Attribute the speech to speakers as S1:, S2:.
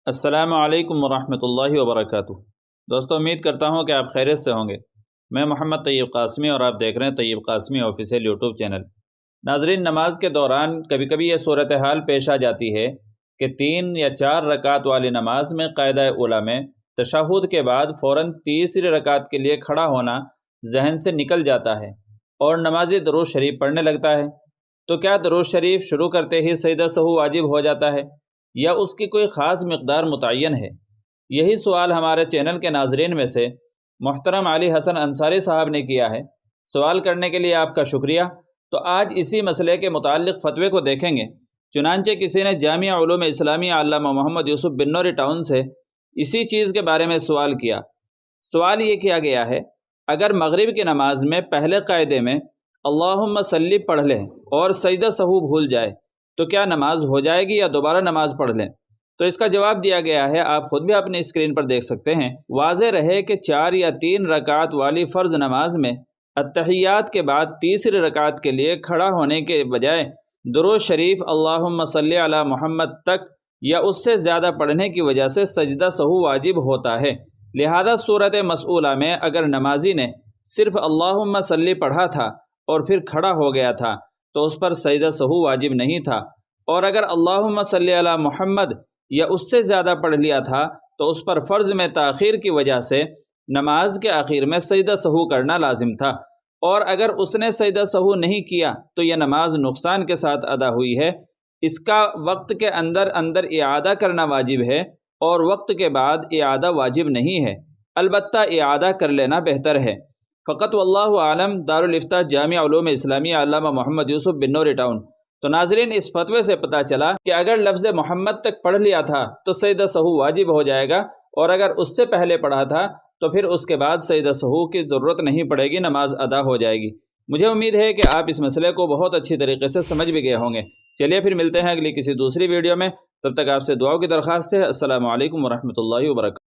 S1: السلام علیکم ورحمۃ اللہ وبرکاتہ۔ دوستو، امید کرتا ہوں کہ آپ خیریت سے ہوں گے۔ میں محمد طیب قاسمی اور آپ دیکھ رہے ہیں طیب قاسمی آفیشیل یوٹیوب چینل۔ ناظرین، نماز کے دوران کبھی کبھی یہ صورتحال پیش آ جاتی ہے کہ 3 یا 4 رکعت والی نماز میں قاعدہ اولیٰ میں تشہد کے بعد فوراً تیسری رکعت کے لیے کھڑا ہونا ذہن سے نکل جاتا ہے اور نمازی درود شریف پڑھنے لگتا ہے۔ تو کیا درود شریف شروع کرتے ہی سجدہ سہو واجب ہو جاتا ہے یا اس کی کوئی خاص مقدار متعین ہے؟ یہی سوال ہمارے چینل کے ناظرین میں سے محترم علی حسن انصاری صاحب نے کیا ہے۔ سوال کرنے کے لیے آپ کا شکریہ۔ تو آج اسی مسئلے کے متعلق فتوے کو دیکھیں گے۔ چنانچہ کسی نے جامعہ علوم اسلامیہ علامہ محمد یوسف بنوری ٹاؤن سے اسی چیز کے بارے میں سوال کیا۔ سوال یہ کیا گیا ہے، اگر مغرب کی نماز میں پہلے قاعدے میں اللہم صلی پڑھ لیں اور سجدہ سہو بھول جائے تو کیا نماز ہو جائے گی یا دوبارہ نماز پڑھ لیں؟ تو اس کا جواب دیا گیا ہے، آپ خود بھی اپنی اسکرین پر دیکھ سکتے ہیں۔ واضح رہے کہ 4 یا 3 رکعت والی فرض نماز میں التحیات کے بعد تیسری رکعت کے لیے کھڑا ہونے کے بجائے درود شریف اللہم صلی علی محمد تک یا اس سے زیادہ پڑھنے کی وجہ سے سجدہ سہو واجب ہوتا ہے۔ لہذا صورت مسئولہ میں اگر نمازی نے صرف اللہم صلی پڑھا تھا اور پھر کھڑا ہو گیا تھا تو اس پر سجدہ سہو واجب نہیں تھا، اور اگر اللہم صلی علی محمد یا اس سے زیادہ پڑھ لیا تھا تو اس پر فرض میں تاخیر کی وجہ سے نماز کے آخر میں سجدہ سہو کرنا لازم تھا، اور اگر اس نے سجدہ سہو نہیں کیا تو یہ نماز نقصان کے ساتھ ادا ہوئی ہے۔ اس کا وقت کے اندر اعادہ کرنا واجب ہے اور وقت کے بعد اعادہ واجب نہیں ہے، البتہ اعادہ کر لینا بہتر ہے۔ فقط واللہ عالم۔ دارالافتاء جامعہ علوم اسلامیہ علامہ محمد یوسف بنوری ٹاؤن۔ تو ناظرین، اس فتوے سے پتہ چلا کہ اگر لفظ محمد تک پڑھ لیا تھا تو سجدہ سہو واجب ہو جائے گا، اور اگر اس سے پہلے پڑھا تھا تو پھر اس کے بعد سجدہ سہو کی ضرورت نہیں پڑے گی، نماز ادا ہو جائے گی۔ مجھے امید ہے کہ آپ اس مسئلے کو بہت اچھی طریقے سے سمجھ بھی گئے ہوں گے۔ چلیے پھر ملتے ہیں اگلی کسی دوسری ویڈیو میں، تب تک آپ سے دعاؤں کی درخواست ہے۔ السلام علیکم ورحمۃ اللہ وبرکاتہ۔